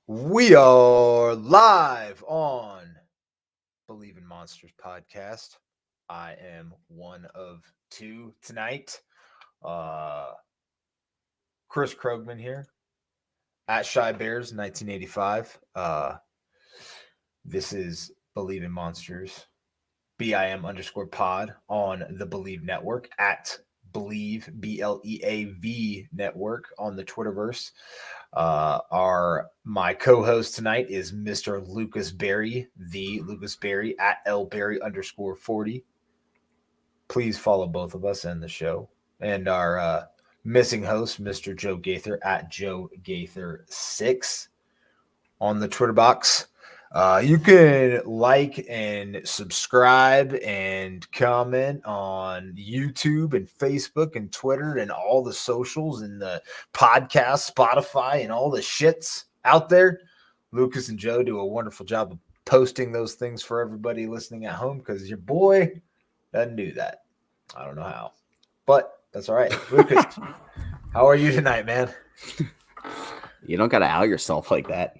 We are live on Believe in Monsters podcast. I am one of two tonight. Chris Krogman here at Shy Bears 1985. This is Believe in Monsters, BIM_pod on the Believe Network at Believe BLEAV Network on the Twitterverse. My co-host tonight is Mr. Lucas Berry, the Lucas Berry at lberry_40. Please follow both of us and the show. And our missing host, Mr. Joe Gaither at Joe Gaither6 on the Twitter box. You can like and subscribe and comment on YouTube and Facebook and Twitter and all the socials and the podcast, Spotify, and all the shits out there. Lucas and Joe do a wonderful job of posting those things for everybody listening at home because your boy doesn't do that. I don't know how, but that's all right. Lucas, how are you tonight, man? You don't got to out yourself like that.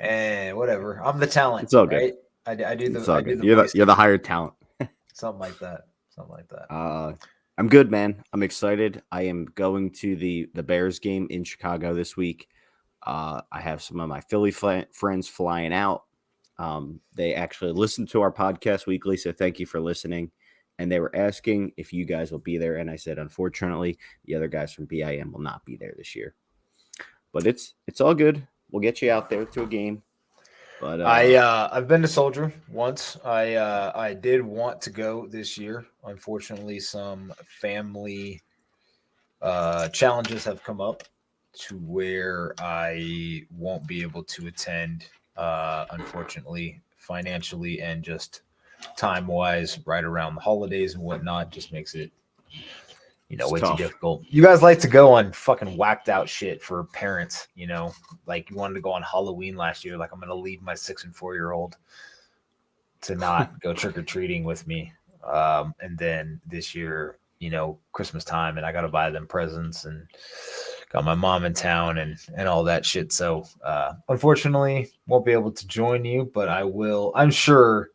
And whatever. I'm the talent. It's all good. Right? I do the. It's all good. You're the hired talent. Something like that. I'm good, man. I'm excited. I am going to the Bears game in Chicago this week. I have some of my Philly friends flying out. They actually listen to our podcast weekly, so thank you for listening. And they were asking if you guys will be there, and I said, unfortunately, the other guys from BIM will not be there this year. But it's all good. We'll get you out there to a game. But I've been to Soldier once. I did want to go this year. Unfortunately, some family challenges have come up to where I won't be able to attend. Unfortunately, financially and just time-wise, right around the holidays and whatnot, just makes it way too difficult. You guys like to go on fucking whacked out shit for parents, like you wanted to go on Halloween last year. Like I'm going to leave my 6 and 4-year-old to not go trick-or-treating with me. And then this year, Christmas time, and I got to buy them presents and got my mom in town and all that shit. So unfortunately won't be able to join you, but I will. I'm sure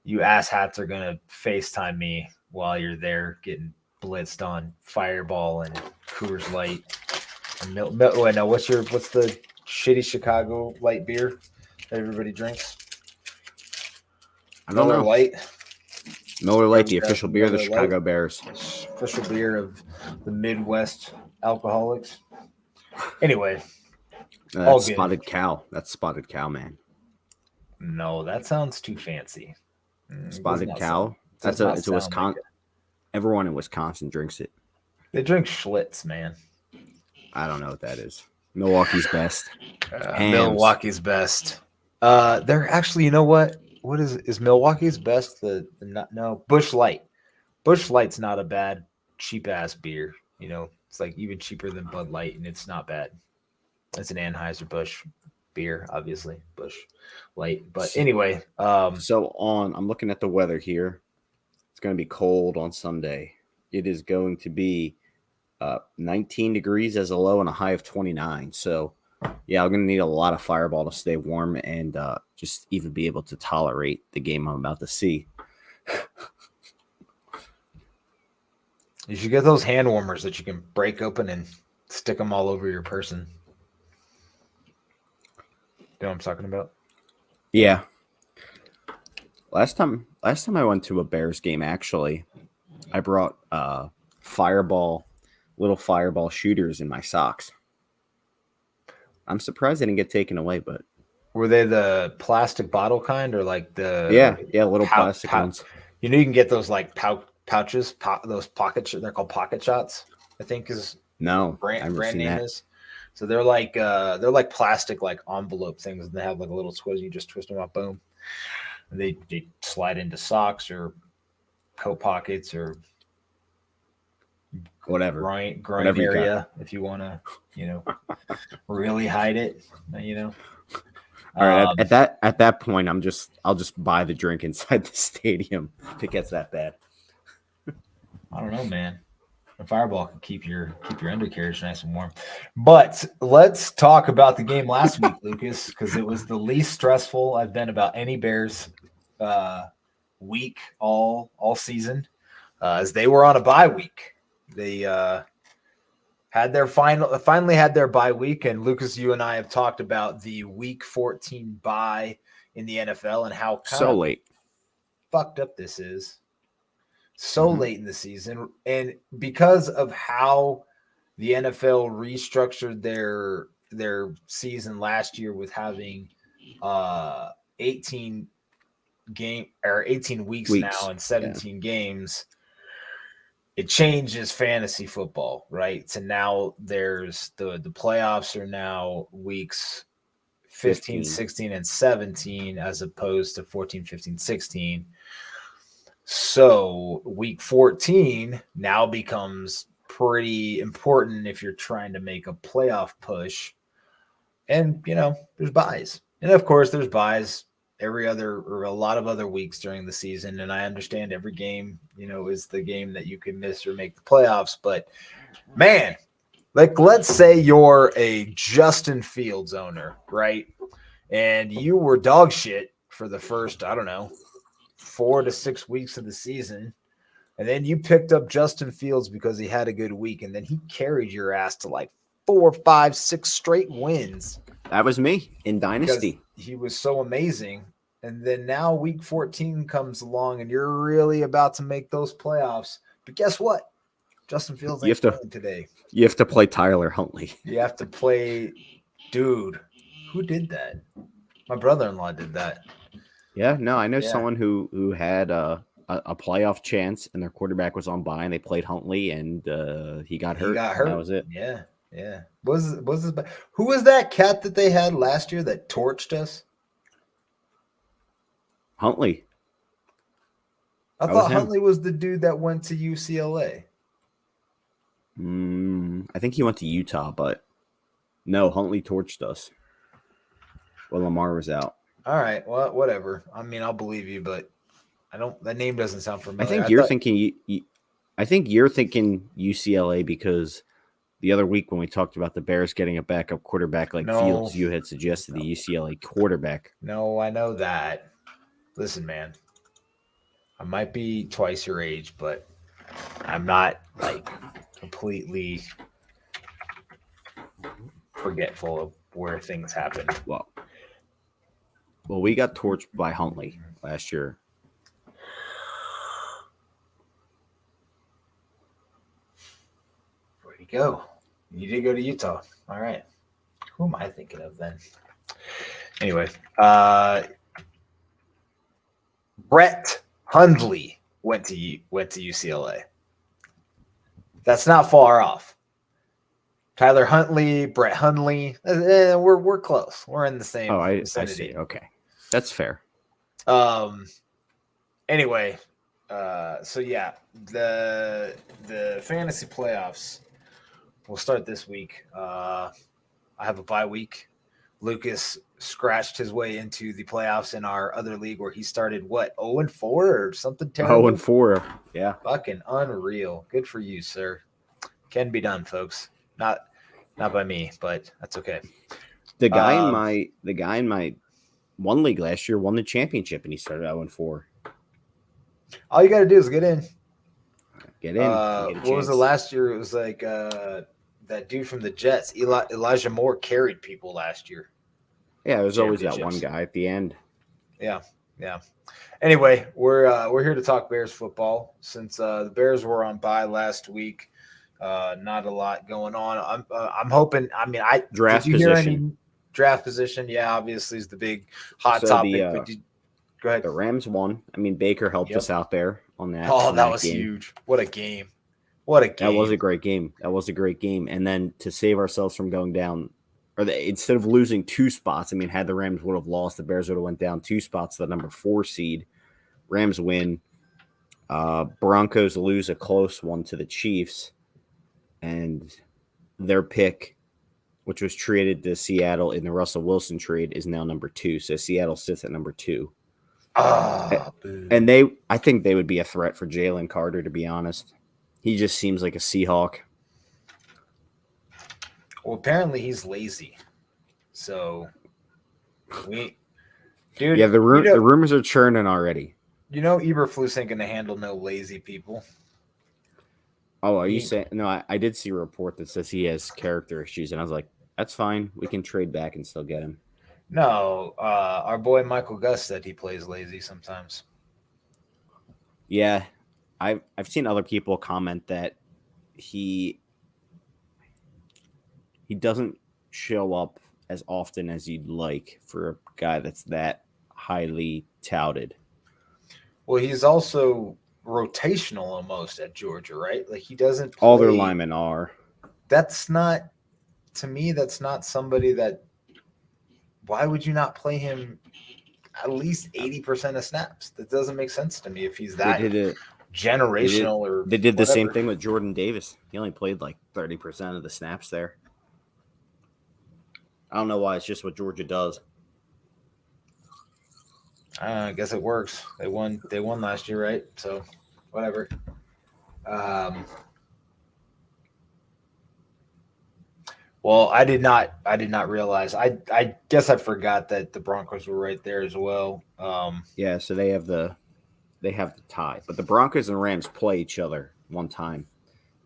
you asshats are going to FaceTime me while you're there getting blitzed on Fireball and Coors Light and what's the shitty Chicago light beer that everybody drinks? I don't know. Miller Lite, the official beer of the Chicago Bears. Official beer of the Midwest alcoholics. Anyway, that's Spotted Cow. That's Spotted Cow, man. No, that sounds too fancy. Spotted Cow. It's a Wisconsin. Everyone in Wisconsin drinks it. They drink Schlitz, man. I don't know what that is. Milwaukee's best. Milwaukee's best. They're actually, you know what? What is Milwaukee's best? Busch Light. Busch Light's not a bad, cheap ass beer. It's like even cheaper than Bud Light, and it's not bad. It's an Anheuser-Busch beer, obviously. Busch Light. But anyway, I'm looking at the weather here. It's going to be cold on Sunday. It is going to be 19 degrees as a low and a high of 29. So, yeah, I'm going to need a lot of Fireball to stay warm and just even be able to tolerate the game I'm about to see. You should get those hand warmers that you can break open and stick them all over your person. You know what I'm talking about? Yeah. Last time I went to a Bears game, actually, I brought little fireball shooters in my socks. I'm surprised they didn't get taken away, but were they the plastic bottle kind or like the little plastic ones? You can get those like pouches, those pocket. They're called pocket shots. I think is brand name is. So they're like plastic like envelope things, and they have like a little twist. You just twist them up, boom. And they slide into socks or coat pockets or whatever groin area if you want to, really hide it. All right. At that point, I'll just buy the drink inside the stadium if it gets that bad. I don't know, man. A fireball can keep your undercarriage nice and warm. But let's talk about the game last week, Lucas, because it was the least stressful I've been about any Bears week all season, as they were on a bye week. They had their finally had their bye week, and Lucas, you and I have talked about the Week 14 bye in the NFL and how So late. fucked up this is. So late in the season, and because of how the NFL restructured their season last year with having 18 weeks now and 17 games, it changes fantasy football, right? So now there's the playoffs are now weeks 15, 16, and 17 as opposed to 14, 15, 16. So week 14 now becomes pretty important if you're trying to make a playoff push. And, there's buys. And of course, there's buys every other or a lot of other weeks during the season. And I understand every game, is the game that you can miss or make the playoffs. But man, let's say you're a Justin Fields owner, right? And you were dog shit for the first, 4 to 6 weeks of the season, and then you picked up Justin Fields because he had a good week, and then he carried your ass to like 4, 5, 6 straight wins. That was me in Dynasty. He was so amazing. And then now week 14 comes along, and you're really about to make those playoffs. But guess what? Justin Fields ain't playing today. You have to play Tyler Huntley. You have to play, dude. Who did that? My brother-in-law did that. Yeah, no, I know someone who had a playoff chance, and their quarterback was on bye, and they played Huntley, and he got hurt. That was it. Yeah. Who was that cat that they had last year that torched us? Huntley. I thought Huntley was the dude that went to UCLA. I think he went to Utah, but no, Huntley torched us when Lamar was out. All right, well, whatever. I mean, I'll believe you, but that name doesn't sound familiar. I think you're thinking UCLA because the other week when we talked about the Bears getting a backup quarterback like Fields, you had suggested the UCLA quarterback. No, I know that. Listen, man, I might be twice your age, but I'm not like completely forgetful of where things happen. Well, we got torched by Huntley last year. Where'd he go? You did go to Utah. All right. Who am I thinking of then? Anyway, Brett Hundley went to UCLA. That's not far off. Tyler Huntley, Brett Hundley. We're close. We're in the same vicinity. I see. Okay. That's fair. Anyway, so yeah, the fantasy playoffs will start this week. I have a bye week. Lucas scratched his way into the playoffs in our other league where he started 0-4 or something terrible. 0-4. Yeah. Fucking unreal. Good for you, sir. Can be done, folks. Not by me, but that's okay. The guy in my one league last year won the championship, and he started 0-4. All you got to do is get in. Get in. What was it last year? It was like that dude from the Jets, Elijah Moore, carried people last year. Yeah, there's always that one guy at the end. Yeah. Anyway, we're here to talk Bears football since the Bears were on bye last week. Not a lot going on. I'm hoping. I mean, draft did you hear position. any draft position? Yeah, obviously is the big hot topic. Go ahead. The Rams won. I mean, Baker helped us out there on that. Oh, that was huge. What a game. That was a great game. And then to save ourselves from going down, instead of losing 2 spots, I mean, had the Rams would have lost, the Bears would have went down 2 spots to the number 4 seed. Rams win. Broncos lose a close one to the Chiefs. And their pick, which was traded to Seattle in the Russell Wilson trade, is now number 2. So Seattle sits at number 2. Oh, and I think they would be a threat for Jalen Carter, to be honest. He just seems like a Seahawk. Well, apparently he's lazy. So we, dude, Yeah, the rumors are churning already. Eberflus ain't gonna handle no lazy people. Oh, are you saying? No, I did see a report that says he has character issues, and I was like, that's fine. We can trade back and still get him. No, our boy Michael Gus said he plays lazy sometimes. Yeah, I've seen other people comment that he doesn't show up as often as you'd like for a guy that's that highly touted. Well, he's also rotational almost at Georgia, right? Like he doesn't play. All their linemen are. That's not, to me, that's not somebody that. Why would you not play him at least 80% of snaps? That doesn't make sense to me if he's that generational They did the same whatever. thing with Jordan Davis. He only played like 30% of the snaps there. I don't know why. It's just what Georgia does. I guess it works. They won last year, right? So whatever. Well, I did not realize. I guess I forgot that the Broncos were right there as well. Yeah, so they have the tie, but the Broncos and Rams play each other one time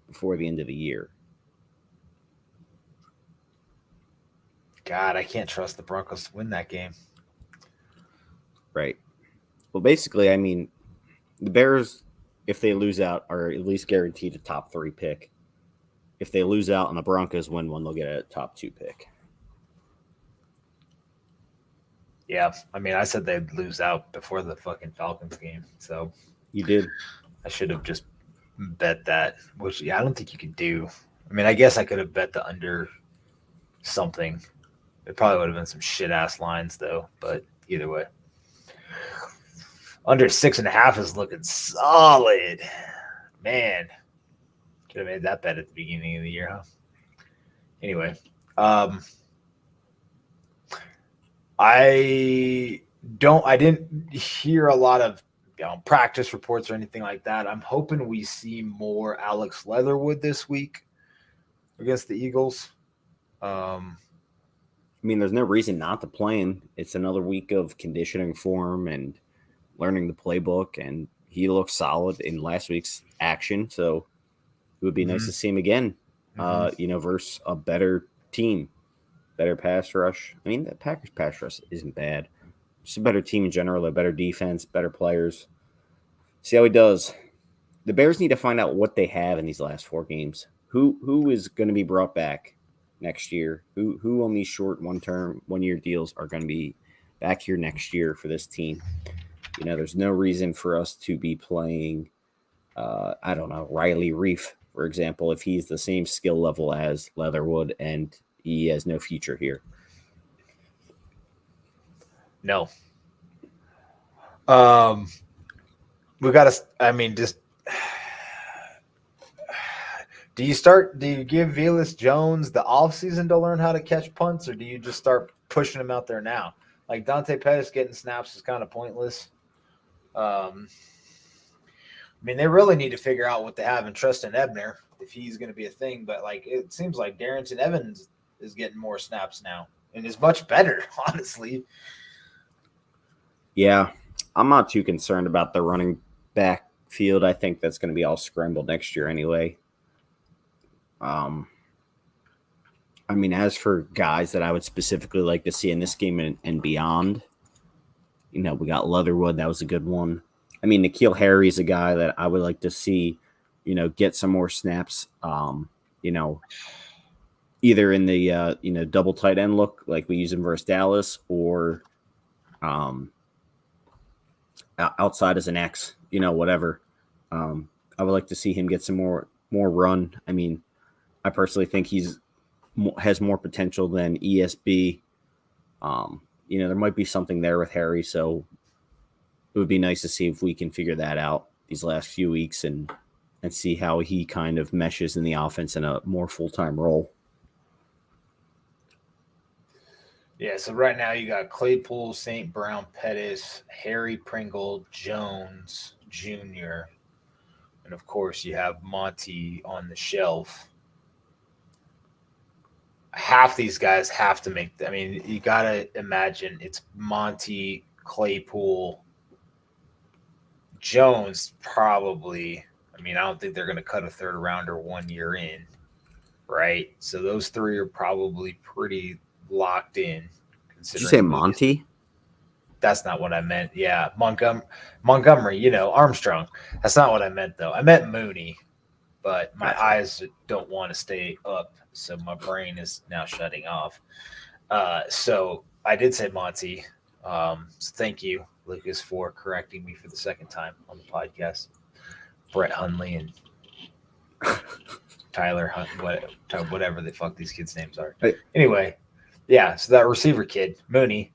before the end of the year. God, I can't trust the Broncos to win that game. Right. Well, basically, I mean, the Bears, if they lose out, are at least guaranteed a top 3 pick. If they lose out and the Broncos win one, they'll get a top 2 pick. Yeah, I mean, I said they'd lose out before the fucking Falcons game, so you did. I should have just bet that, which I don't think you could do. I mean, I guess I could have bet the under something. It probably would have been some shit ass lines though, but either way, under 6.5 is looking solid, man. Could have made that bet at the beginning of the year, huh? Anyway, I didn't hear a lot of practice reports or anything like that. I'm hoping we see more Alex Leatherwood this week against the Eagles. I mean, there's no reason not to play him. It's another week of conditioning for him and learning the playbook, and he looks solid in last week's action. So it would be nice to see him again, versus a better team, better pass rush. I mean, the Packers pass rush isn't bad. Just a better team in general, a better defense, better players. See how he does. The Bears need to find out what they have in these last 4 games. Who is going to be brought back next year? Who on these short 1-year deals are going to be back here next year for this team? There's no reason for us to be playing, I don't know, Riley Reef, for example, if he's the same skill level as Leatherwood and he has no future here. No. We got to, I mean, just, do you give Velus Jones the offseason to learn how to catch punts, or do you just start pushing him out there now? Like Dante Pettis getting snaps is kind of pointless. I mean, they really need to figure out what they have in Trestan Ebner if he's going to be a thing. But like, it seems like Darrington Evans is getting more snaps now and is much better, honestly. Yeah, I'm not too concerned about the running back field. I think that's going to be all scrambled next year anyway. I mean, as for guys that I would specifically like to see in this game and beyond, we got Leatherwood. That was a good one. I mean, N'Keal Harry is a guy that I would like to see, get some more snaps, either in the, double tight end look like we use him versus Dallas, or outside as an X, whatever. I would like to see him get some more run. I mean, I personally think has more potential than ESB. There might be something there with Harry, so it would be nice to see if we can figure that out these last few weeks and see how he kind of meshes in the offense in a more full-time role. Yeah, so right now you got Claypool, St. Brown, Pettis, Harry Pringle, Jones Jr., and of course you have Monty on the shelf. Half these guys have to make. I mean, you gotta imagine it's Monty, Claypool, Jones, probably. I mean, I don't think they're going to cut a third rounder 1 year in, right? So those three are probably pretty locked in. Did you say Monty? That's not what I meant. Yeah, Montgomery. Armstrong. That's not what I meant though. I meant Mooney, but my eyes don't want to stay up, so my brain is now shutting off. So I did say Monty. So thank you, Lucas, for correcting me for the second time on the podcast. Brett Hundley and Tyler Hunt, whatever the fuck these kids' names are. Hey. Anyway, yeah. So that receiver kid, Mooney,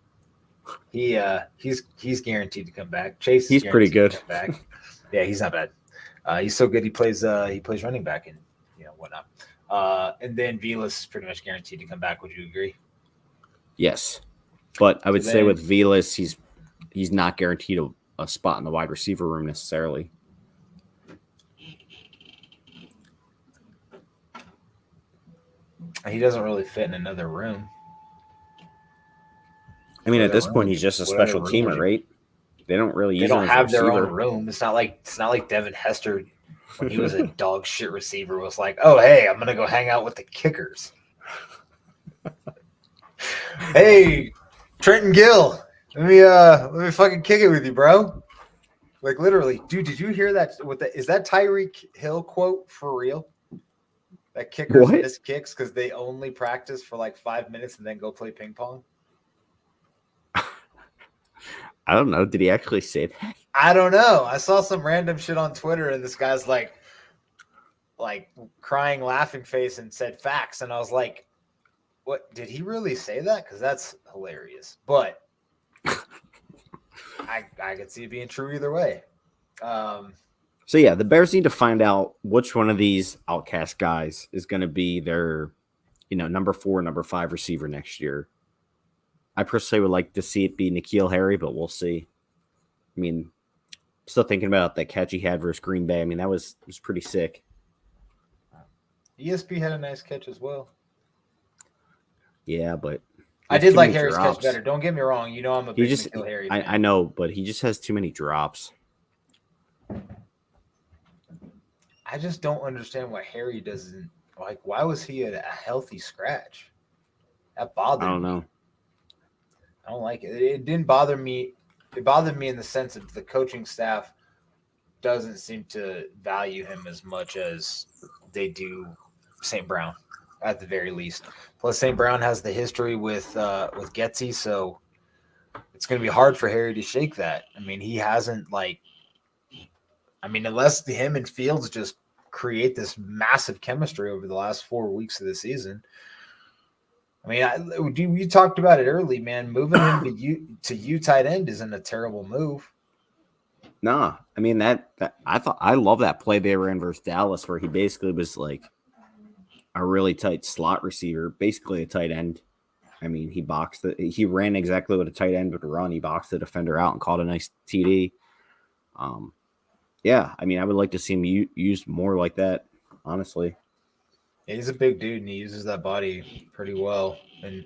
he's guaranteed to come back. Chase, he's pretty good. Back. Yeah, he's not bad. He's so good. He plays running back and whatnot. And then Vilas is pretty much guaranteed to come back. Would you agree? Yes, but I would say with Vilas, he's not guaranteed a spot in the wide receiver room necessarily. He doesn't really fit in another room. I mean, at this point, he's just a special teamer, right? They don't really use. They don't have their own room. It's not like Devin Hester when he was a dog shit receiver was like, oh hey, I'm gonna go hang out with the kickers. Hey, Trenton Gill, let me fucking kick it with you, bro. Like literally, dude. Did you hear that? Is that Tyreek Hill quote for real? That kickers miss kicks because they only practice for like 5 minutes and then go play ping pong. I don't know. Did he actually say that? I don't know. I saw some random shit on Twitter and this guy's like crying, laughing face and said facts. And I was like, what? Did he really say that? Because that's hilarious. But I could see it being true either way. So, yeah, the Bears need to find out which one of these outcast guys is going to be their, number 4, number 5 receiver next year. I personally would like to see it be N'Keal Harry, but we'll see. I mean, still thinking about that catch he had versus Green Bay. I mean, that was pretty sick. ESP had a nice catch as well. Yeah, but I did like Harry's catch better. Don't get me wrong. I'm a big N'Keal Harry fan. I know, but he just has too many drops. I just don't understand why Harry doesn't why was he a healthy scratch? That bothered me. I don't know. I don't like it. It didn't bother me. It bothered me in the sense that the coaching staff doesn't seem to value him as much as they do St. Brown, at the very least. Plus, St. Brown has the history with Getsy, so it's going to be hard for Harry to shake that. I mean, he hasn't unless him and Fields just create this massive chemistry over the last 4 weeks of the season. I mean, we talked about it early, man. Moving him to U tight end isn't a terrible move. Nah, I mean that I love that play they ran versus Dallas, where he basically was like a really tight slot receiver, basically a tight end. I mean, he ran exactly what a tight end would run. He boxed the defender out and caught a nice TD. Yeah, I mean, I would like to see him used more like that, honestly. Yeah, he's a big dude, and he uses that body pretty well. And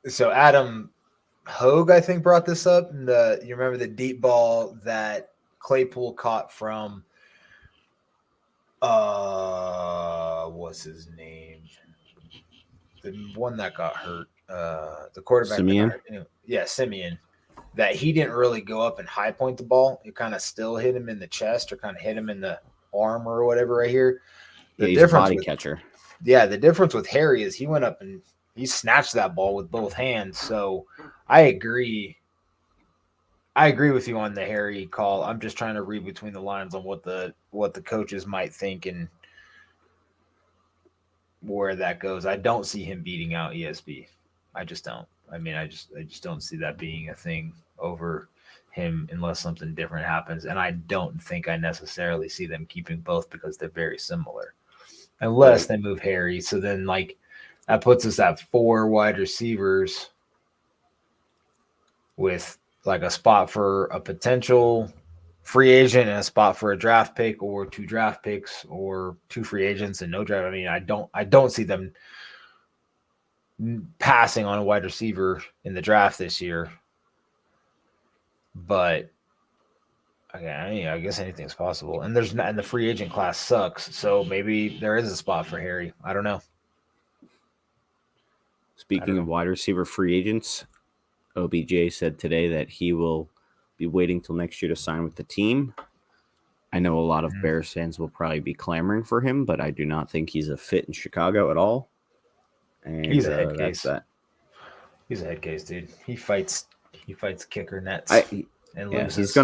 so Adam Hogue, I think, brought this up. And you remember the deep ball that Claypool caught from what's his name? The one that got hurt, the quarterback. Simeon. Yeah, Simeon. That he didn't really go up and high point the ball. It kind of still hit him in the chest or kind of hit him in the arm or whatever right here. The he's a body catcher. Yeah, the difference with Harry is he went up and he snatched that ball with both hands. So I agree. I agree with you on the Harry call. I'm just trying to read between the lines on what the coaches might think and where that goes. I don't see him beating out ESB. I just don't. I mean, I just don't see that being a thing over him unless something different happens. And I don't think I necessarily see them keeping both because they're very similar. Unless they move Harry. So then that puts us at 4 wide receivers with a spot for a potential free agent and a spot for a draft pick, or 2 draft picks, or 2 free agents and no draft. I mean, I don't see them passing on a wide receiver in the draft this year. But okay, I mean, I guess anything's possible. And the free agent class sucks, so maybe there is a spot for Harry. I don't know. Speaking of wide receiver free agents, OBJ said today that he will be waiting till next year to sign with the team. I know a lot of Bears fans will probably be clamoring for him, but I do not think he's a fit in Chicago at all. And he's a head case. That. He's a head case, dude. He fights kicker nets and loses.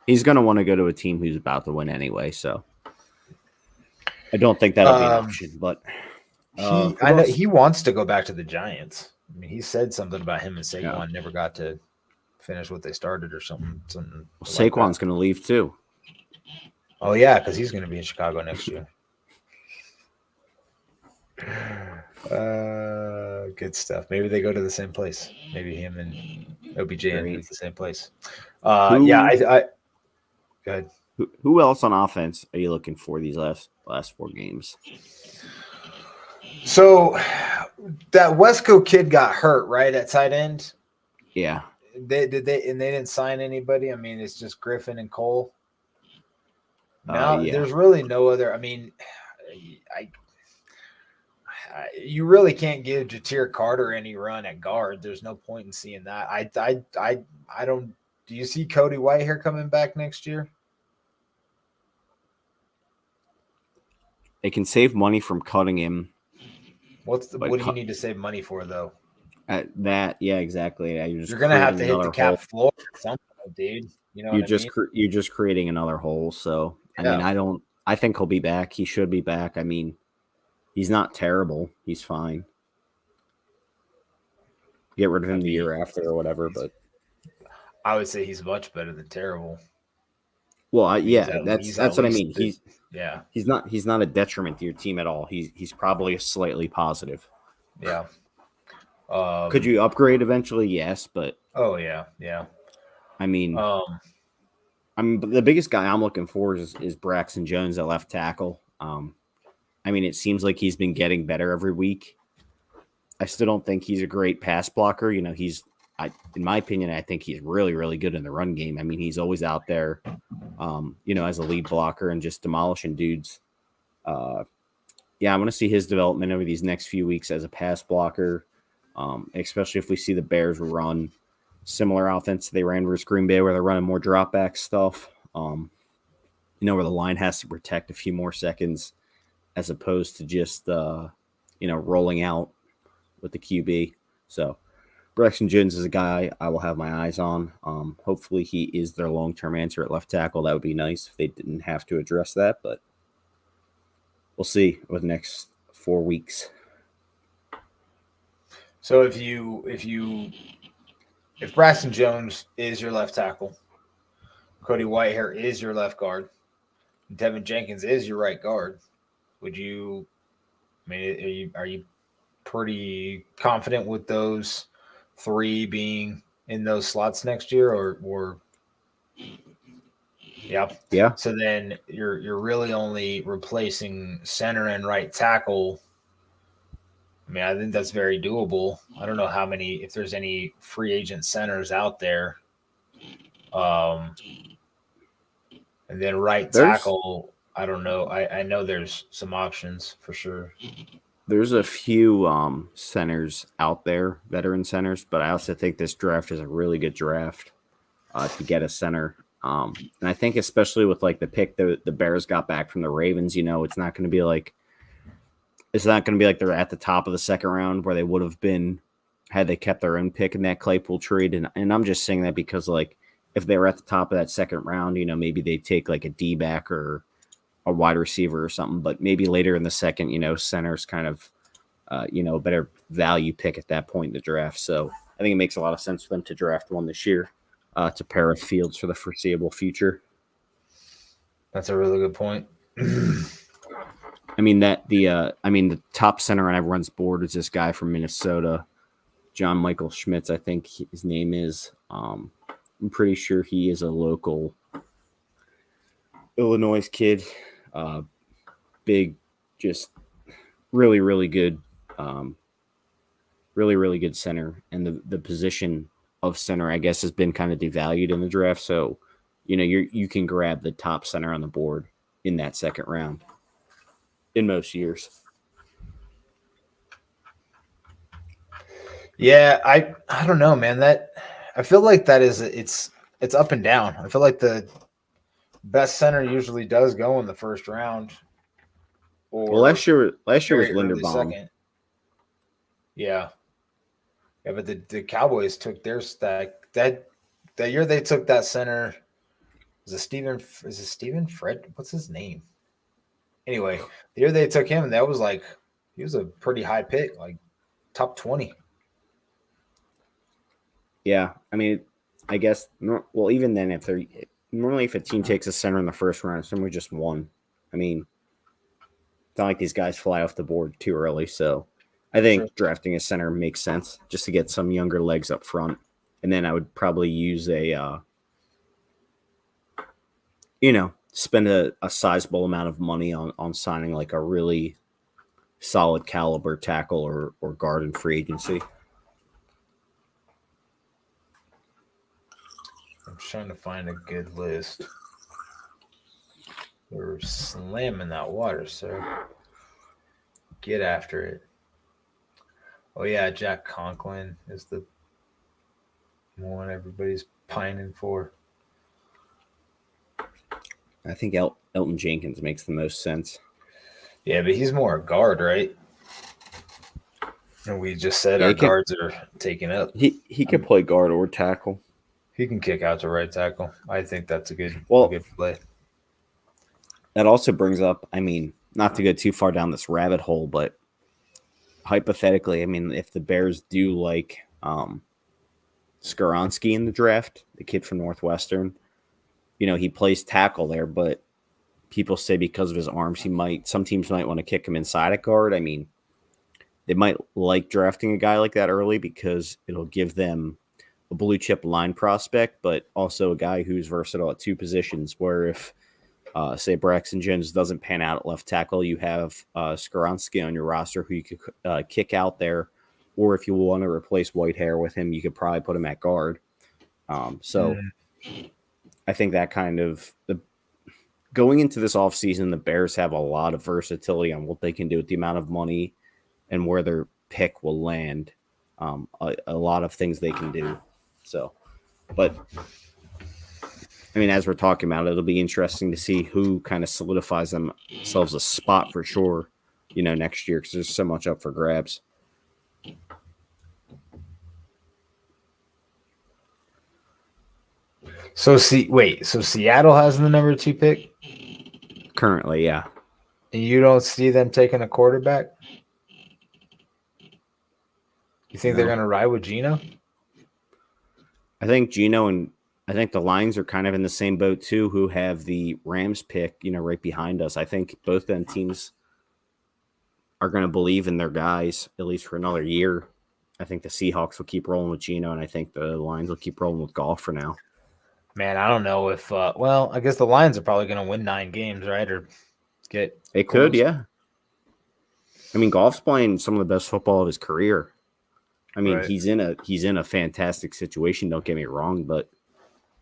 He's gonna want to go to a team who's about to win anyway. So I don't think that'll be an option. But I know he wants to go back to the Giants. I mean, he said something about him and Saquon never got to finish what they started or something. Well, Saquon's going to leave too. Oh yeah, because he's going to be in Chicago next year. Good stuff. Maybe they go to the same place. Maybe him and OBJ end at the same place. I go ahead. Who else on offense are you looking for these last 4 games? So that Wesco kid got hurt, right, at tight end? Yeah. They didn't sign anybody. I mean, it's just Griffin and Cole. Now there's really no other. I mean, you really can't give Ja'Tyre Carter any run at guard. There's no point in seeing that. I don't. Do you see Cody Whitehair coming back next year? They can save money from cutting him. What do you need to save money for, though? Exactly. You're gonna have to hit the cap floor or something, dude. You know, you're just creating another hole. So I mean, I think he'll be back. He should be back. I mean, he's not terrible. He's fine. Get rid of him the year after or whatever, but I would say he's much better than terrible. Well, that's what I mean. He's not a detriment to your team at all. He's probably slightly positive. Yeah. Could you upgrade eventually? Yes, but yeah. I mean, the biggest guy I'm looking for is Braxton Jones at left tackle. I mean, it seems like he's been getting better every week. I still don't think he's a great pass blocker. You know, in my opinion, I think he's really, really good in the run game. I mean, he's always out there, as a lead blocker and just demolishing dudes. I want to see his development over these next few weeks as a pass blocker, especially if we see the Bears run similar offense they ran versus Green Bay, where they're running more drop back stuff, where the line has to protect a few more seconds as opposed to just, rolling out with the QB. So Braxton Jones is a guy I will have my eyes on. Hopefully he is their long-term answer at left tackle. That would be nice if they didn't have to address that, but we'll see over the next 4 weeks. So if Braxton Jones is your left tackle, Cody Whitehair is your left guard, and Tevin Jenkins is your right guard, are you pretty confident with those 3 being in those slots next year, or yeah? So then you're really only replacing center and right tackle. I mean, I think that's very doable. I don't know if there's any free agent centers out there. And then right tackle, I don't know. I know there's some options for sure. There's a few centers out there, veteran centers, but I also think this draft is a really good draft to get a center. And I think especially with like the pick the Bears got back from the Ravens, it's not going to be like they're at the top of the second round where they would have been had they kept their own pick in that Claypool trade. And I'm just saying that because like if they were at the top of that second round, maybe they take like a D-back or a wide receiver or something, but maybe later in the second, center's kind of, a better value pick at that point in the draft. So I think it makes a lot of sense for them to draft one this year to pair with Fields for the foreseeable future. That's a really good point. I mean the top center on everyone's board is this guy from Minnesota, John Michael Schmitz, I think his name is. I'm pretty sure he is a local Illinois kid, uh, big, just really, really good, um, really, really good center. And the position of center, I guess, has been kind of devalued in the draft. So, you can grab the top center on the board in that second round in most years. Yeah, I don't know, man. That I feel like that is it's up and down. I feel like the best center usually does go in the first round Well, or last year was very early Linderbaum. second. Yeah. Yeah, but the Cowboys took their stack that year they took that center. Is it Steven Fred? What's his name? Anyway, the year they took him, that was like he was a pretty high pick, like top 20. Yeah, I mean, I guess. Well, even then, if they're normally if a team takes a center in the first round, it's normally just one. I mean, it's not like these guys fly off the board too early. So, I Sure. think drafting a center makes sense just to get some younger legs up front, and then I would probably use spend a sizable amount of money on signing like a really solid caliber tackle or guard in free agency. I'm trying to find a good list. We're slamming that water, sir. Get after it. Oh yeah, Jack Conklin is the one everybody's pining for. I think Elton Jenkins makes the most sense. Yeah, but he's more a guard, right? And we just said Yeah, our guards are taken up. He could play guard or tackle. He can kick out to right tackle. I think that's a good play. That also brings up, I mean, not to go too far down this rabbit hole, but hypothetically, I mean, if the Bears do like Skoronski in the draft, the kid from Northwestern, he plays tackle there, but people say because of his arms, some teams might want to kick him inside at guard. I mean, they might like drafting a guy like that early because it'll give them a blue chip line prospect, but also a guy who's versatile at two positions. Where if, say, Braxton Jones doesn't pan out at left tackle, you have Skoronski on your roster who you could kick out there. Or if you want to replace Whitehair with him, you could probably put him at guard. I think that kind of going into this offseason, the Bears have a lot of versatility on what they can do with the amount of money and where their pick will land. A lot of things they can do. So, but I mean, as we're talking about, it'll be interesting to see who kind of solidifies themselves a spot for sure, next year because there's so much up for grabs. So Seattle has the number 2 pick currently, yeah. And you don't see them taking a quarterback? You think they're going to ride with Geno? I think Geno and I think the Lions are kind of in the same boat too, who have the Rams pick, right behind us. I think both them teams are going to believe in their guys at least for another year. I think the Seahawks will keep rolling with Geno, and I think the Lions will keep rolling with Goff for now. Man, I don't know if I guess the Lions are probably going to win 9 games, right? Or get it close. Could, yeah. I mean, Goff's playing some of the best football of his career. I mean, right. he's in a fantastic situation. Don't get me wrong, but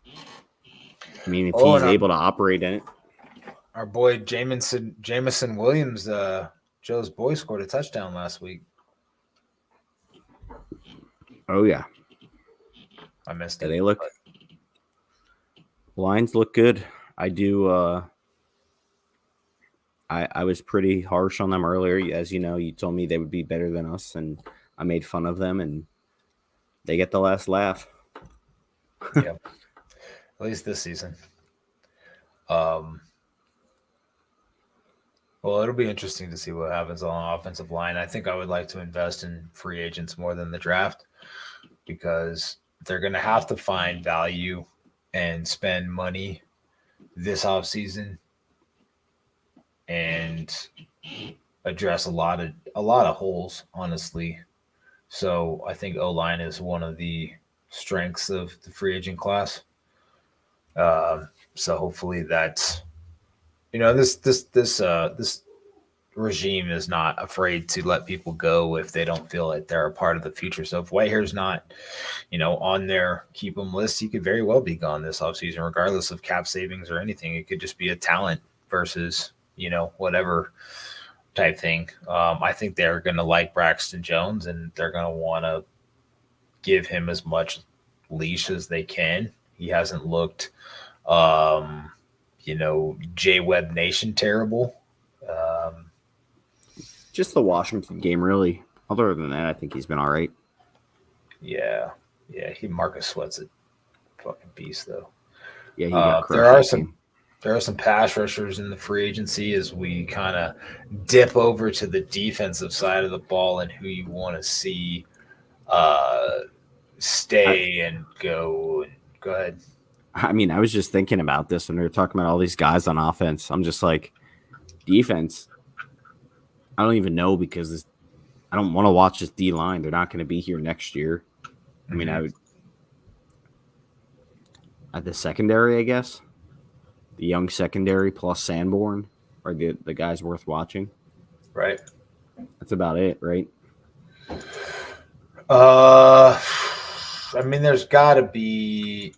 I mean, if he's able to operate in it, our boy Jameson Williams, Joe's boy, scored a touchdown last week. Oh yeah, I missed it. They look. Lions look good. I do. I was pretty harsh on them earlier. As you know, you told me they would be better than us, and I made fun of them, and they get the last laugh. Yeah, at least this season. Well, it'll be interesting to see what happens on the offensive line. I think I would like to invest in free agents more than the draft because they're going to have to find value and spend money this offseason and address a lot of holes, honestly. So I think O-line is one of the strengths of the free agent class. So hopefully that This regime is not afraid to let people go if they don't feel like they're a part of the future. So if Whitehair's not, on their keep them list, he could very well be gone this offseason, regardless of cap savings or anything. It could just be a talent versus, whatever type thing. I think they're going to like Braxton Jones, and they're going to want to give him as much leash as they can. He hasn't looked, J Web Nation terrible. Just the Washington game, really. Other than that, I think he's been all right. Yeah. Marcus Sweat's a fucking beast, though. Yeah, he got there are some pass rushers in the free agency as we kind of dip over to the defensive side of the ball and who you want to see stay and go. And go ahead. I mean, I was just thinking about this when we were talking about all these guys on offense. I'm just like, defense, I don't even know because I don't want to watch this D line. They're not going to be here next year. I mean, I would at the secondary, I guess. The young secondary plus Sanborn are the guys worth watching. Right. That's about it, right? I mean, there's got to be.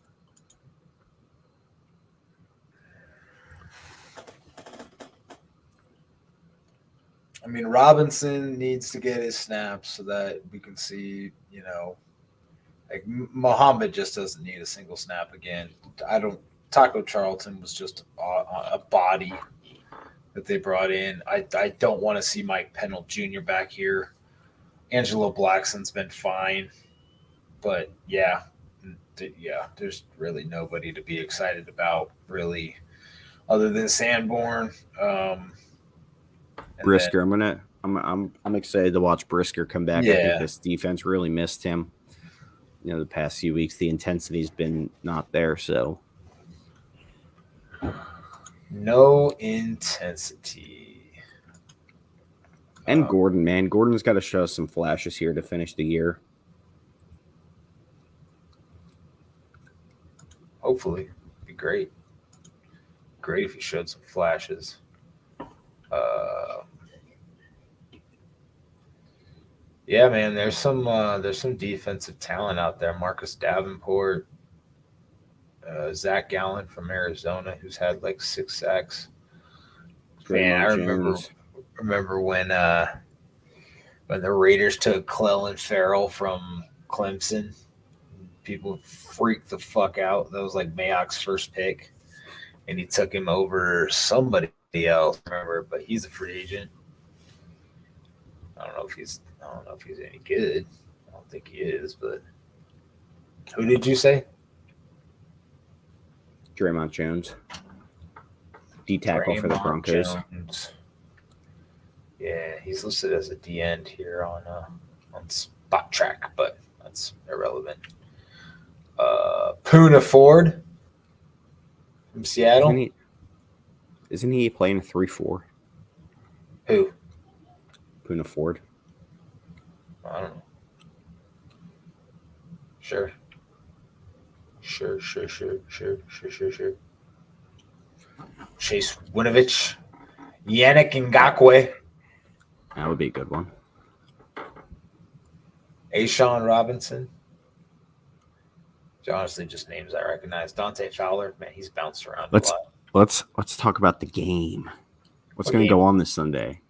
I mean, Robinson needs to get his snaps so that we can see, like Muhammad just doesn't need a single snap again. Taco Charlton was just a body that they brought in. I don't want to see Mike Pennell Jr. back here. Angelo Blackson's been fine, but there's really nobody to be excited about, really, other than Sanborn. Brisker, I'm excited to watch Brisker come back. Yeah. I think this defense really missed him. The past few weeks, the intensity's been not there. So no intensity. And Gordon, man, Gordon's got to show some flashes here to finish the year. Hopefully, it'd be great. Great if he showed some flashes. Yeah, man, there's some defensive talent out there. Marcus Davenport, Zach Gallen from Arizona, who's had like 6 sacks. Man, I remember when the Raiders took Clelin Ferrell from Clemson. People freaked the fuck out. That was like Mayock's first pick, and he took him over somebody else. Remember, but he's a free agent. I don't know if he's any good. I don't think he is. But who did you say? Draymond Jones, D tackle for the Broncos. Jones. Yeah, he's listed as a D end here on Spot Track, but that's irrelevant. Poona Ford from Seattle. Isn't he playing a 3-4? Who? Poona Ford. I don't know. Sure. Chase Winovich. Yannick Ngakoue. That would be a good one. Ashawn Robinson. Honestly, just names I recognize. Dante Fowler, man, he's bounced around a lot. Let's talk about the game. What's going to go on this Sunday?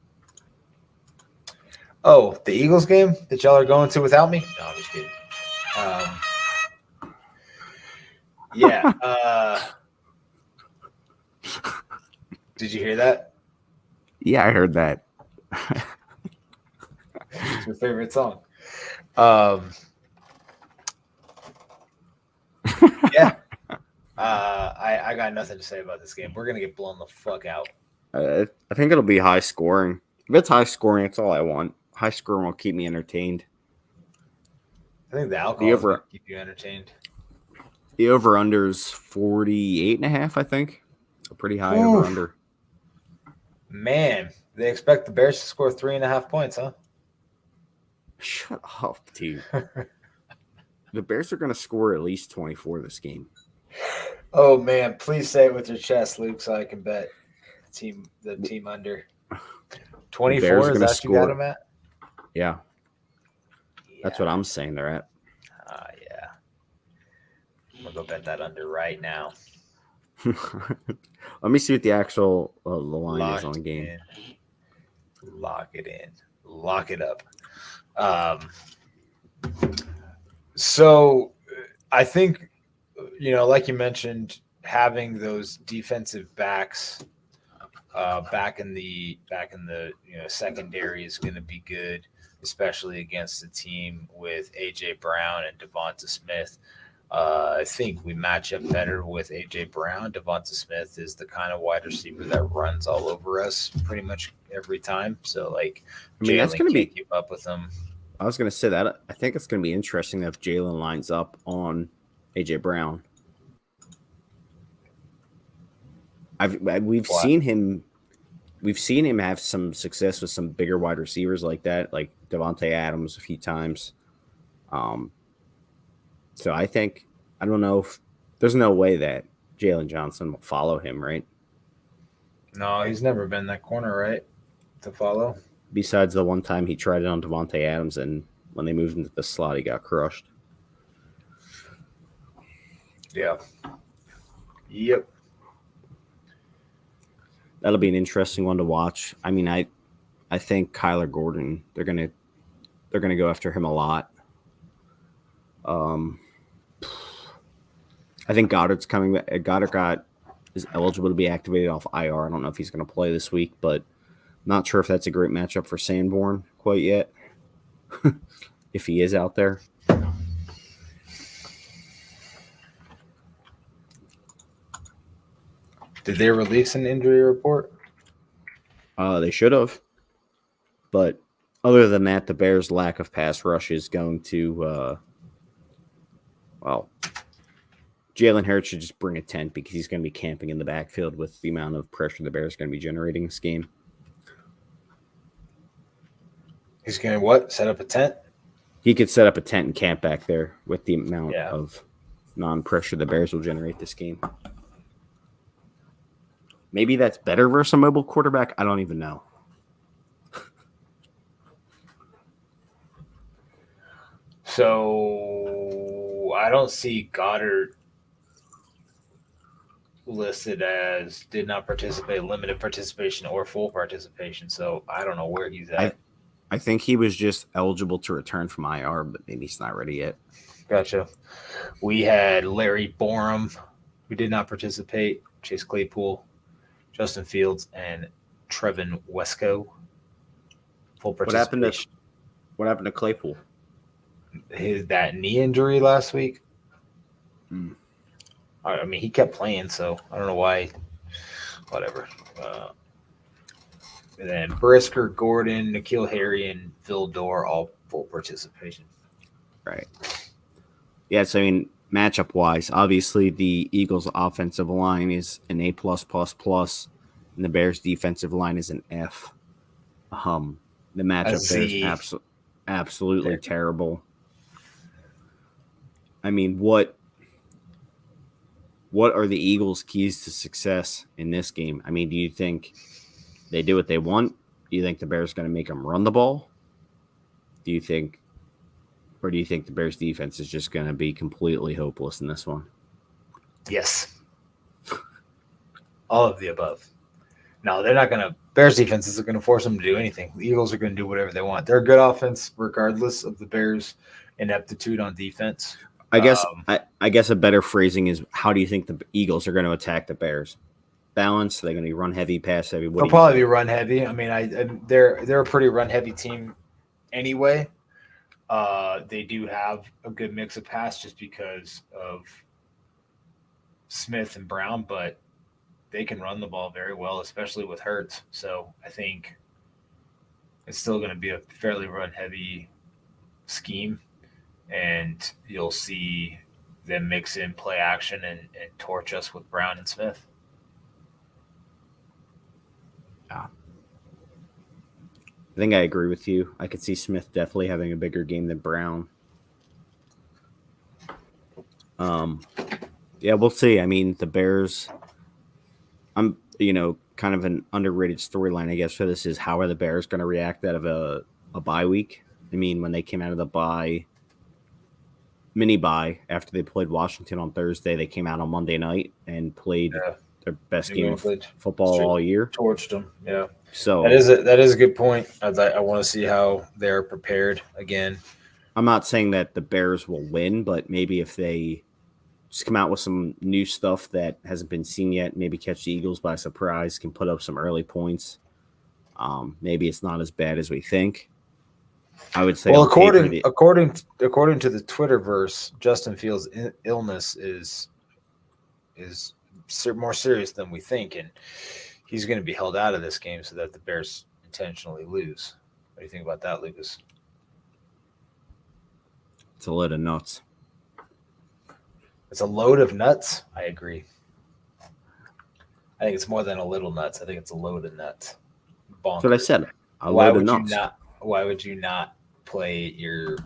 Oh, the Eagles game that y'all are going to without me? No, I'm just kidding. Yeah. Did you hear that? Yeah, I heard that. It's my favorite song. Yeah. I got nothing to say about this game. We're gonna get blown the fuck out. I think it'll be high scoring. If it's high scoring, that's all I want. High scoring will keep me entertained. I think the alcohol will keep you entertained. The over-under is 48.5, I think. A pretty high over-under. Man, they expect the Bears to score 3.5 points, huh? Shut up, dude. The Bears are going to score at least 24 this game. Oh, man. Please say it with your chest, Luke, so I can bet. the team under Bears 24. Is gonna that what you got score. them at? Yeah, that's what I'm saying. They're at. Yeah. I'm gonna go bet that under right now. Let me see what the actual the line is on the Locked game. in. Lock it in. Lock it up. So I think, like you mentioned, having those defensive backs back in the secondary is going to be good, especially against a team with AJ Brown and Devonta Smith. I think we match up better with AJ Brown. Devonta Smith is the kind of wide receiver that runs all over us pretty much every time. So That's Jalen going to can't be. keep up with him. I was going to say that. I think it's going to be interesting if Jalen lines up on AJ Brown. We've seen him have some success with some bigger wide receivers like that, like Devontae Adams a few times. So I don't know if there's no way that Jalen Johnson will follow him, right? No, he's never been that corner, right? To follow. Besides the one time he tried it on Devontae Adams, and when they moved into the slot, he got crushed. Yeah. Yep. That'll be an interesting one to watch. I mean, I think Kyler Gordon, they're gonna go after him a lot. I think Goddard's coming back. Goddard is eligible to be activated off IR. I don't know if he's going to play this week, but not sure if that's a great matchup for Sanborn quite yet. If he is out there. Did they release an injury report? They should have. But other than that, the Bears' lack of pass rush is going to, Jalen Hurts should just bring a tent because he's going to be camping in the backfield with the amount of pressure the Bears are going to be generating this game. He's going to what? Set up a tent? He could set up a tent and camp back there with the amount of non-pressure the Bears will generate this game. Maybe that's better versus a mobile quarterback. I don't even know. So I don't see Goddard listed as did not participate, limited participation, or full participation. So I don't know where he's at. I think he was just eligible to return from IR, but maybe he's not ready yet. Gotcha. We had Larry Borum, who did not participate, Chase Claypool, Justin Fields, and Trevin Wesco. Full participation. What happened to Claypool? That knee injury last week. I mean, he kept playing, so I don't know why. Whatever. And then Brisker, Gordon, N'Keal Harry, and Phil Dorr all full participation. Right. Yeah, so I mean, matchup wise, obviously the Eagles' offensive line is an A+++, and the Bears' defensive line is an F. The matchup there is absolutely terrible. I mean, what are the Eagles' keys to success in this game? I mean, do you think they do what they want? Do you think the Bears are going to make them run the ball? Do you think the Bears' defense is just going to be completely hopeless in this one? Yes. All of the above. No, they're not going to. Bears' defense isn't going to force them to do anything. The Eagles are going to do whatever they want. They're a good offense, regardless of the Bears' ineptitude on defense. I guess a better phrasing is, how do you think the Eagles are going to attack the Bears? Balance? Are they going to be run heavy, pass heavy? They'll probably be run heavy. I mean, they're a pretty run heavy team anyway. They do have a good mix of pass just because of Smith and Brown, but they can run the ball very well, especially with Hurts. So I think it's still going to be a fairly run heavy scheme. And you'll see them mix in play action and torch us with Brown and Smith. Yeah. I think I agree with you. I could see Smith definitely having a bigger game than Brown. Yeah, we'll see. I mean, the Bears, kind kind of an underrated storyline, I guess, for this is how are the Bears going to react out of a bye week? I mean, when they came out of the mini bye, after they played Washington on Thursday, they came out on Monday night and played Yeah. their best New game of England football straight all year. torched them. Yeah. So That is a good point. I want to see how they're prepared again. I'm not saying that the Bears will win, but maybe if they just come out with some new stuff that hasn't been seen yet, maybe catch the Eagles by surprise, can put up some early points. Maybe it's not as bad as we think. I would say, Well, on paper, according to the Twitterverse, Justin Fields' illness is more serious than we think, and he's going to be held out of this game so that the Bears intentionally lose. What do you think about that, Lucas? it's a load of nuts. It's a load of nuts. I agree. I think it's more than a little nuts. I think it's a load of nuts. Bonkers. That's what I said. A load of nuts. Why would you not play your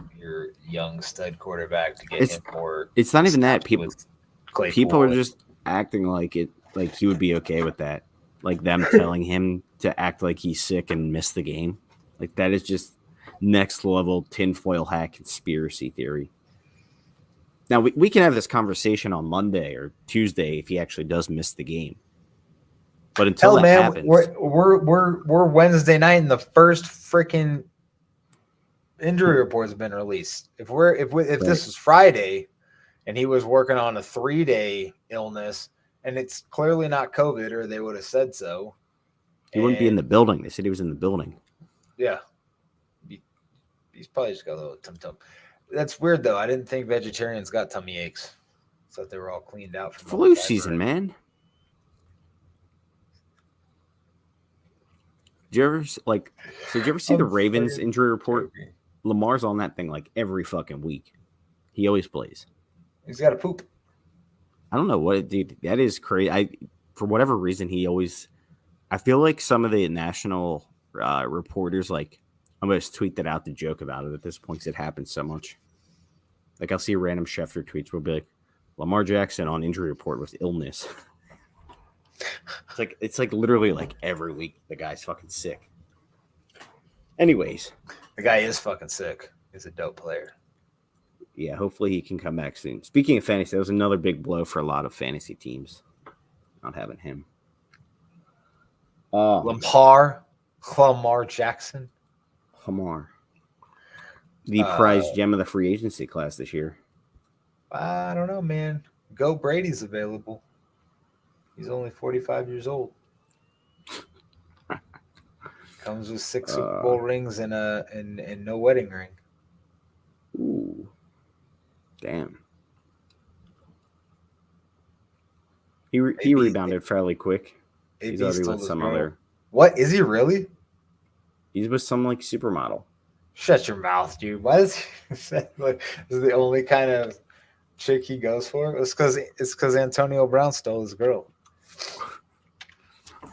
young stud quarterback to get him more? It's not even that. People are and just acting like it, like he would be okay with that. Like them telling him to act like he's sick and miss the game. Like that is just next level tinfoil hat conspiracy theory. Now we can have this conversation on Monday or Tuesday if he actually does miss the game. But until that happens, we're Wednesday night and the first freaking injury report has been released. If this was Friday and he was working on a 3-day illness and it's clearly not COVID, or they would have said so. He wouldn't be in the building. They said he was in the building. Yeah. He's probably just got a little tum-tum. That's weird, though. I didn't think vegetarians got tummy aches. I thought they were all cleaned out. From flu season, man. Did you ever see the Ravens injury report? Lamar's on that thing like every fucking week. He always plays. He's got to poop. I don't know what, dude. That is crazy. For whatever reason, I feel like some of the national reporters, like, I'm going to tweet that out to joke about it at this point because it happens so much. Like, I'll see random Schefter tweets where it'll be like, Lamar Jackson on injury report with illness. It's like literally like every week the guy's fucking sick. Anyways. The guy is fucking sick. He's a dope player. Yeah, hopefully he can come back soon. Speaking of fantasy, that was another big blow for a lot of fantasy teams. Not having him. Lamar Jackson. Lamar. The prized gem of the free agency class this year. I don't know, man. Go Brady's available. He's only 45 years old. Comes with 6 Super Bowl rings and no wedding ring. Ooh. Damn. He rebounded fairly quick. He's already with some other. What is he really? He's with some like supermodel. Shut your mouth, dude. Why does he say like this is the only kind of chick he goes for? It's because Antonio Brown stole his girl.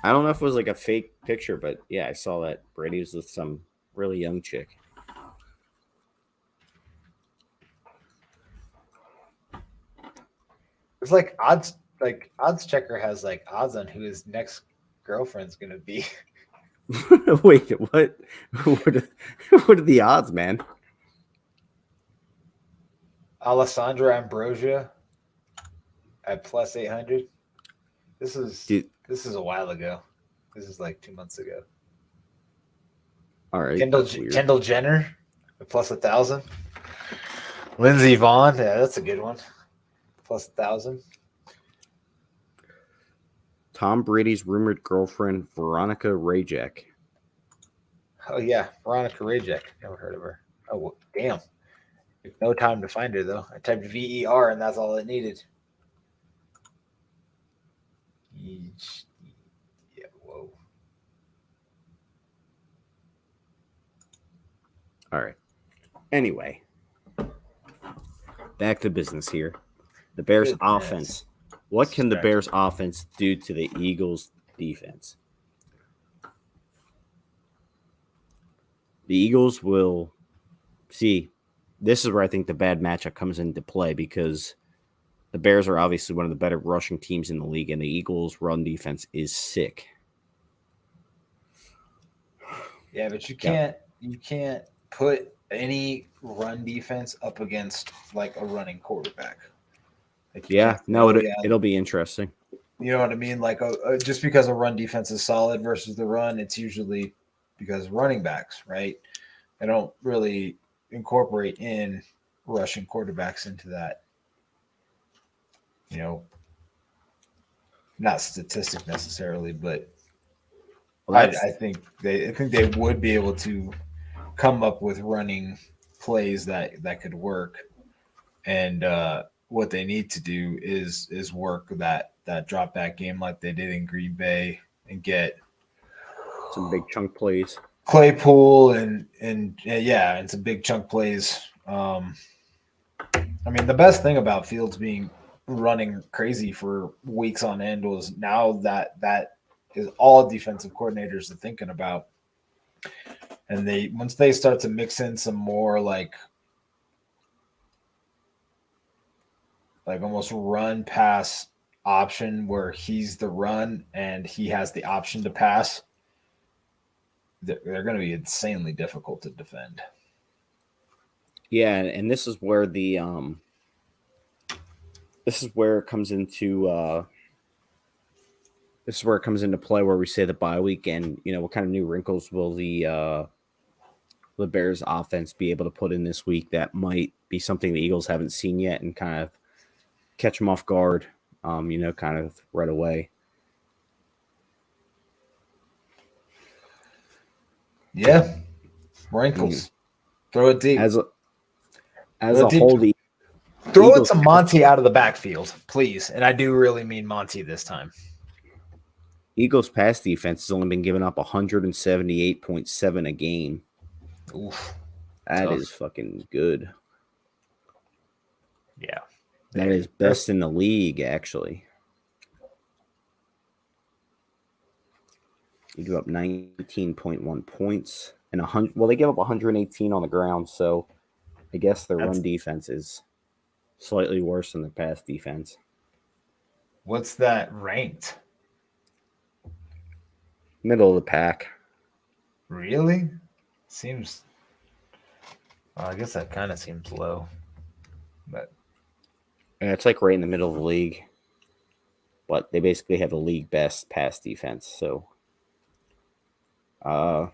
I don't know if it was like a fake picture, but yeah, I saw that Brady was with some really young chick. It's like odds checker has like odds on who his next girlfriend's gonna be. Wait, what? What are the odds, man? Alessandra Ambrosia at plus 800. This is a while ago. This is like 2 months ago. All right. Kendall Jenner at plus 1,000. Lindsey Vaughn, yeah, that's a good one. Plus 1,000. Tom Brady's rumored girlfriend, Veronica Rajek. Oh, yeah. Veronica Rajek. Never heard of her. Oh, well, damn. No time to find her, though. I typed VER, and that's all it needed. Yeah, whoa. All right. Anyway, back to business here. The Bears offense. What can the Bears offense do to the Eagles defense? The Eagles will see. This is where I think the bad matchup comes into play because the Bears are obviously one of the better rushing teams in the league, and the Eagles' run defense is sick. Yeah, but Yeah. you can't put any run defense up against like a running quarterback. Like you Yeah. can't say, No, oh yeah, it'll be interesting. you know what I mean? Like just because a run defense is solid versus the run, it's usually because running backs, right? They don't really incorporate in rushing quarterbacks into that, you know, not statistic necessarily, but Well, that's I think they would be able to come up with running plays that could work. And what they need to do is work that drop back game like they did in Green Bay and get some big chunk plays. Claypool and yeah, and some big chunk plays. I mean, the best thing about Fields being running crazy for weeks on end was now that is all defensive coordinators are thinking about. And they once they start to mix in some more like almost run pass option where he's the run and he has the option to pass, they're going to be insanely difficult to defend. Yeah, and this is where it comes into play where we say the bye week, and what kind of new wrinkles will the Bears offense be able to put in this week that might be something the Eagles haven't seen yet and kind of catch them off guard, kind of right away. Yeah, wrinkles. Throw it deep. As Throw a it deep. whole, the Throw it Eagles to Monty out of the backfield, please. And I do really mean Monty this time. Eagles pass defense has only been giving up 178.7 a game. Oof. That Tough. is fucking good. Yeah. That is best in the league, actually. You give up 19.1 points and 100. Well, they give up 118 on the ground, so I guess their run defense is slightly worse than their pass defense. What's that ranked? Middle of the pack. Really? Seems. Well, I guess that kind of seems low. But Yeah, it's like right in the middle of the league. But they basically have the league best pass defense. So, yeah,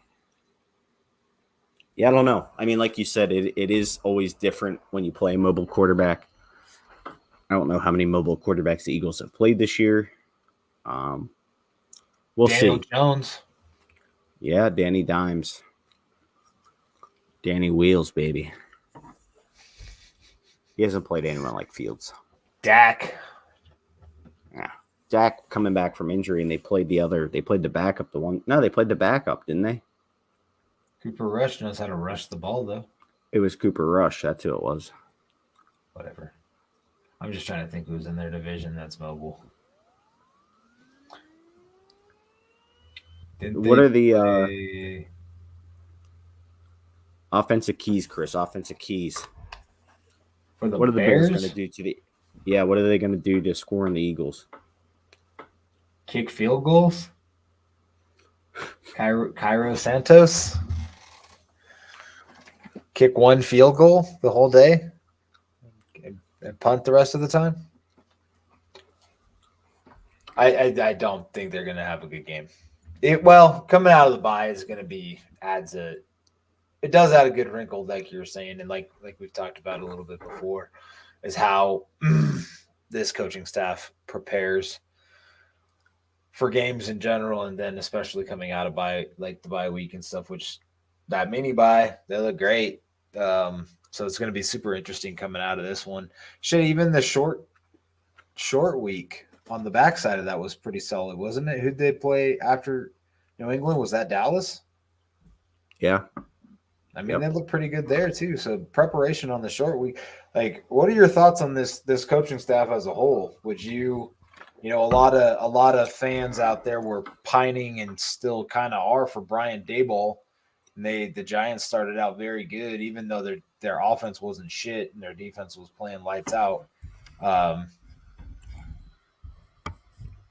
I don't know. I mean, like you said, it is always different when you play a mobile quarterback. I don't know how many mobile quarterbacks the Eagles have played this year. We'll Daniel see. Jones. Yeah, Danny Dimes. Danny Wheels, baby. He hasn't played anyone like Fields. Dak. Yeah. Dak coming back from injury, and they played the backup. They played the backup, didn't they? Cooper Rush knows how to rush the ball, though. It was Cooper Rush. That's who it was. Whatever. I'm just trying to think who's in their division that's mobile. What are the offensive keys, Chris? Offensive keys. For the What are the Bears going to do to the? Yeah, what are they going to do to score on the Eagles? Kick field goals. Cairo Santos. Kick one field goal the whole day and punt the rest of the time. I don't think they're going to have a good game. Coming out of the bye is going to be it does add a good wrinkle, like you're saying, and like we've talked about a little bit before, is how this coaching staff prepares for games in general, and then especially coming out of the bye week and stuff, which that mini bye, they look great. So it's going to be super interesting coming out of this one. Even the short week on the backside of that was pretty solid, wasn't it? Who'd they play after New England? Was that Dallas? Yeah. I mean, They look pretty good there too. So preparation on the short week. Like, what are your thoughts on this coaching staff as a whole? Would you, a lot of fans out there were pining and still kind of are for Brian Daboll. And the Giants started out very good, even though their offense wasn't shit and their defense was playing lights out.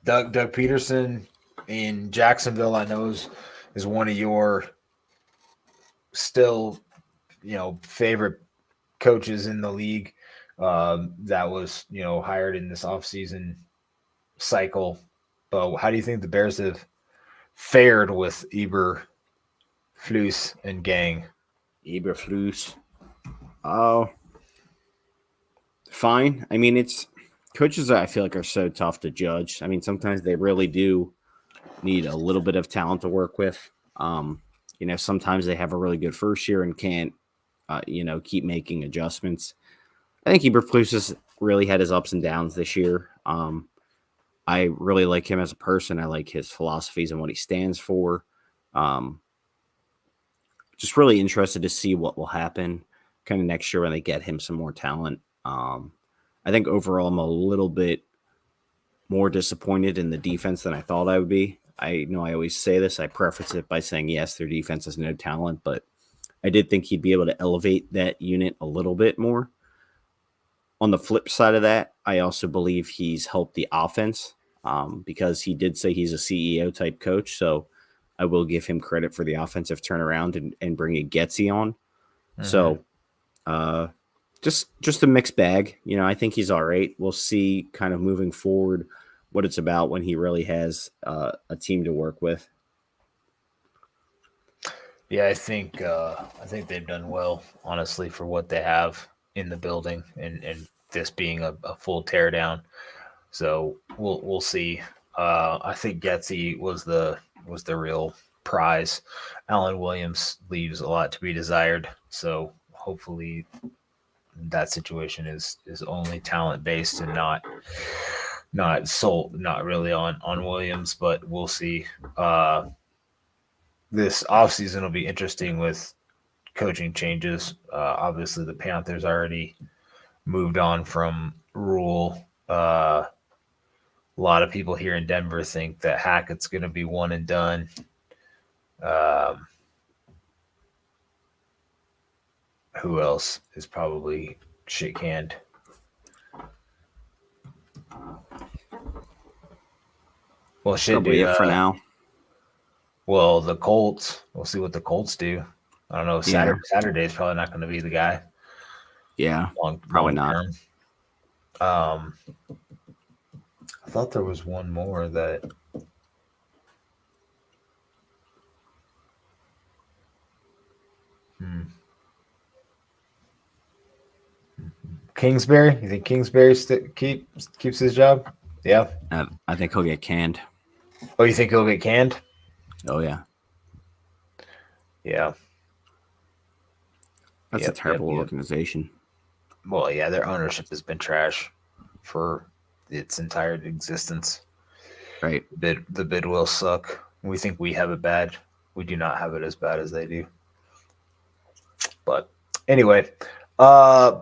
Doug Peterson in Jacksonville, I know is one of your still, favorite coaches in the league that was, hired in this offseason cycle. But how do you think the Bears have fared with Eberflus and gang? Eberflus. Oh, fine. I mean, it's coaches that I feel like are so tough to judge. I mean, sometimes they really do need a little bit of talent to work with. Sometimes they have a really good first year and can't, keep making adjustments. I think Eberflus has really had his ups and downs this year. I really like him as a person. I like his philosophies and what he stands for. Just really interested to see what will happen kind of next year when they get him some more talent. I think overall I'm a little bit more disappointed in the defense than I thought I would be. I know I always say this. I preface it by saying, yes, their defense has no talent, but I did think he'd be able to elevate that unit a little bit more. On the flip side of that, I also believe he's helped the offense because he did say he's a CEO type coach. So I will give him credit for the offensive turnaround and bringing Getsy on. Mm-hmm. So just a mixed bag. I think he's all right. We'll see kind of moving forward what it's about when he really has a team to work with. Yeah, I think they've done well, honestly, for what they have in the building, and this being a full teardown. So we'll see. I think Getsy was the real prize. Alan Williams leaves a lot to be desired. So hopefully that situation is only talent based and not really on Williams, but we'll see. This offseason will be interesting with coaching changes. Obviously, the Panthers already moved on from Rule. A lot of people here in Denver think that Hackett's going to be one and done. Who else is probably shit canned? Well, shit, probably dude, it for now. Well, the Colts. We'll see what the Colts do. I don't know. Saturday is probably not going to be the guy. Yeah, probably not. I thought there was one more that. Kingsbury? You think Kingsbury keeps his job? Yeah. I think he'll get canned. Oh, you think he'll get canned? Oh, yeah. Yeah. That's a terrible organization. Well, yeah, their ownership has been trash for its entire existence. Right. The bid will suck. We think we have it bad. We do not have it as bad as they do. But anyway,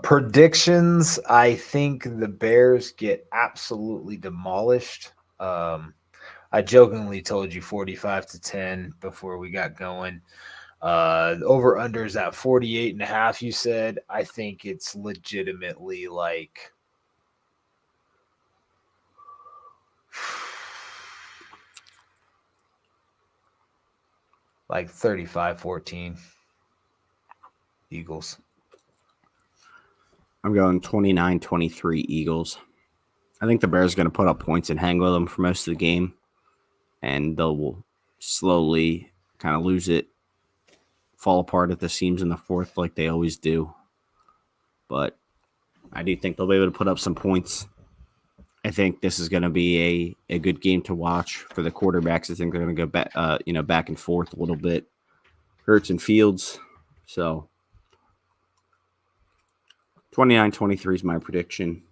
predictions. I think the Bears get absolutely demolished. I jokingly told you 45-10 before we got going. Over under is at 48.5. You said. I think it's legitimately like 35-14 Eagles. I'm going 29-23 Eagles. I think the Bears are going to put up points and hang with them for most of the game, and they'll slowly kind of lose it, fall apart at the seams in the fourth like they always do. But I do think they'll be able to put up some points. I think this is going to be a good game to watch for the quarterbacks. I think they're going to go back, back and forth a little bit. Hurts and Fields. So 29-23 is my prediction.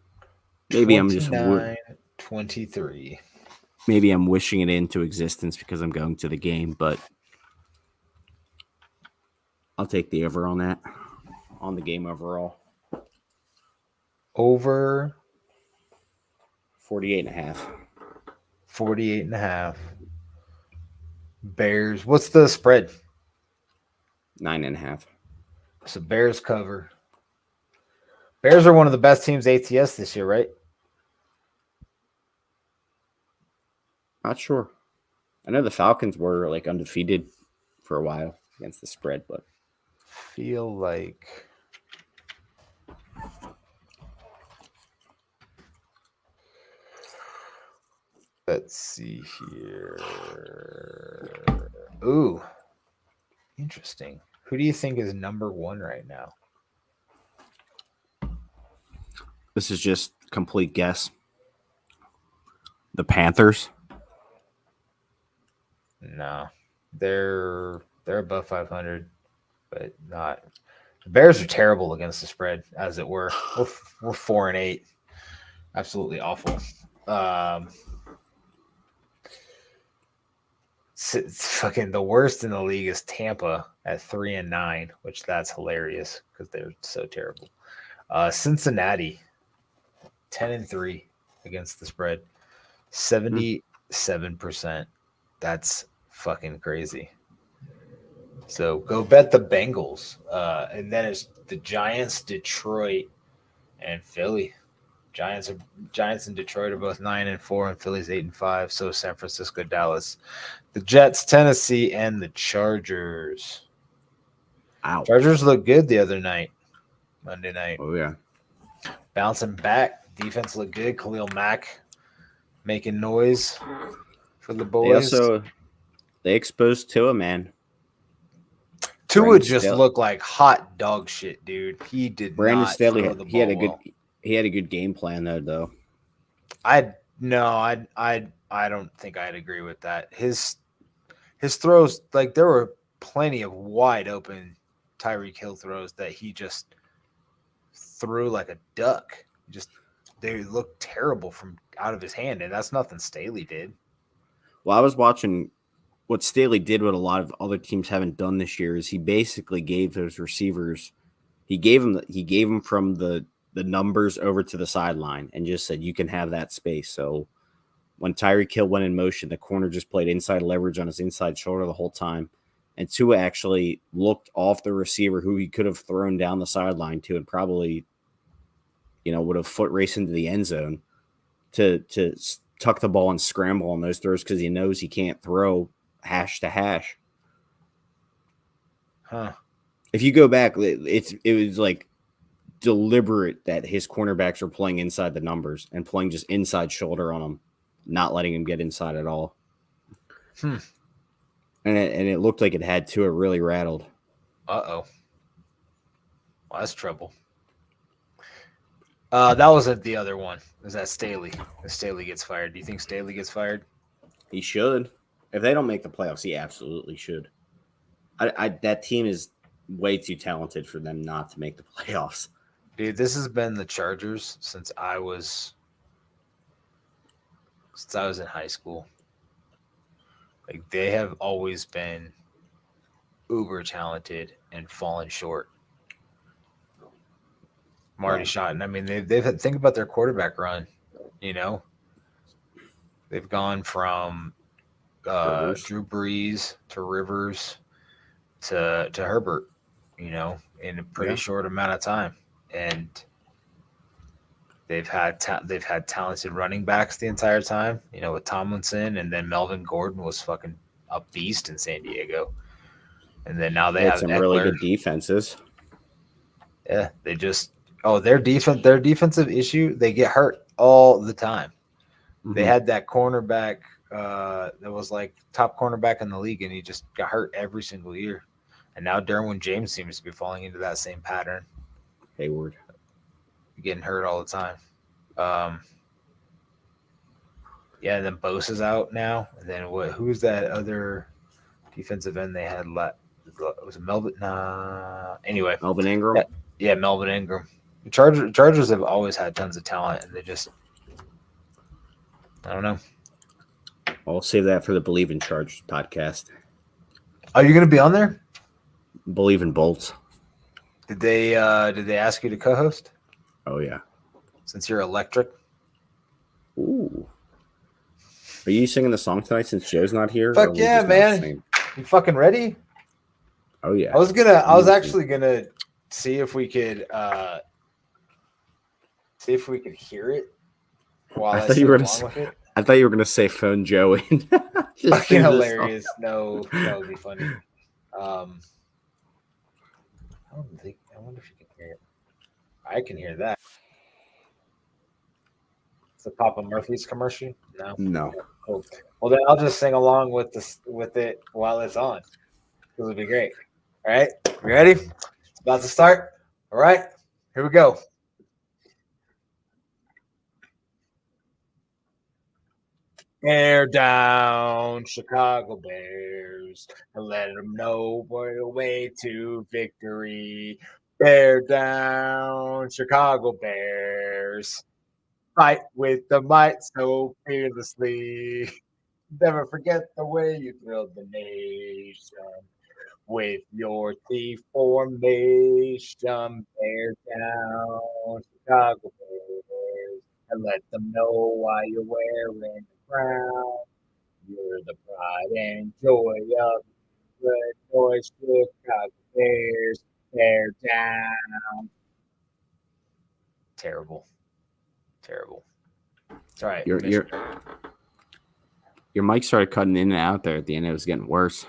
Maybe I'm just 23. Maybe I'm wishing it into existence because I'm going to the game, but I'll take the over on that, on the game overall. Over 48.5. 48.5. Bears. What's the spread? 9.5. So Bears cover. Bears are one of the best teams ATS this year, right? Not sure. I know the Falcons were like undefeated for a while against the spread, but feel like let's see here. Ooh, interesting. Who do you think is number one right now? This is just complete guess. The Panthers. No, they're above 500, but not. The Bears are terrible against the spread, as it were. We're 4-8, absolutely awful. It's fucking the worst in the league is Tampa at 3-9, which that's hilarious because they're so terrible. Cincinnati 10-3 against the spread, 77%. That's fucking crazy. So go bet the Bengals, and then it's the Giants, Detroit, and Philly. Giants and Detroit are both 9-4, and Philly's 8-5. So San Francisco, Dallas, the Jets, Tennessee, and the Chargers. Ow. Chargers looked good the other night, Monday night. Oh yeah. Bouncing back, defense looked good. Khalil Mack making noise for the boys. They exposed Tua, man. Tua Brandon just Staley- looked like hot dog shit, dude. He did Brandon not Staley, throw the he had a ball good well. he had a good game plan though. I don't think I'd agree with that. His throws, like there were plenty of wide open Tyreek Hill throws that he just threw like a duck. Just they looked terrible from out of his hand, and that's nothing Staley did. Well, I was watching what Staley did, what a lot of other teams haven't done this year, is he basically gave those receivers, he gave them from the numbers over to the sideline and just said, you can have that space. So when Tyreek Hill went in motion, the corner just played inside leverage on his inside shoulder the whole time. And Tua actually looked off the receiver who he could have thrown down the sideline to and probably, would have foot raced into the end zone to tuck the ball and scramble on those throws because he knows he can't throw hash to hash. Huh. If you go back, it was like deliberate that his cornerbacks were playing inside the numbers and playing just inside shoulder on him, not letting him get inside at all. And it looked like it had Tua really rattled. Well, that's trouble. That wasn't the other one. It was that Staley? If Staley gets fired, do you think Staley gets fired? He should. If they don't make the playoffs, he absolutely should. That team is way too talented for them not to make the playoffs. Dude, this has been the Chargers since I was in high school. Like they have always been uber talented and fallen short. Marty Schotten. I mean, they've had, think about their quarterback run. They've gone from Drew Brees to Rivers to Herbert. In a pretty short amount of time, and they've had talented running backs the entire time. With Tomlinson, and then Melvin Gordon was fucking a beast in San Diego, and then now they have some Eckler. really good defenses. Yeah, they just their defensive issue. They get hurt all the time. Mm-hmm. They had that cornerback that was like top cornerback in the league, and he just got hurt every single year. And now Derwin James seems to be falling into that same pattern. Hayward getting hurt all the time. And then Bosa's out now. And then who's that other defensive end they had left? Was it Melvin? Anyway. Melvin Ingram? Yeah, Melvin Ingram. The Chargers have always had tons of talent, and they just I don't know. I'll save that for the Believe in Chargers podcast. Are you going to be on there? Believe in Bolts. Did they ask you to co-host? Oh yeah. Since you're electric. Ooh. Are you singing the song tonight since Joe's not here? Fuck yeah, man. You fucking ready? Oh yeah. I was actually gonna see if we could hear it while I thought you were gonna say phone Joe in. Fucking hilarious. No, that would be funny. don't think. I wonder if you can hear it. I can hear that. It's the Papa Murphy's commercial. No. No. Cool. Well, then I'll just sing along with it while it's on. This would be great. All right, you ready? It's about to start. All right, here we go. Bear down, Chicago Bears, and let them know we're the way to victory. Bear down, Chicago Bears. Fight with the might so fearlessly. Never forget the way you thrilled the nation with your thief formation. Bear down, Chicago Bears, and let them know why you're wearing the crown. You're the pride and joy of the North Chicago Bears. Bear down. Terrible. It's all right. Your mic started cutting in and out there at the end. It was getting worse.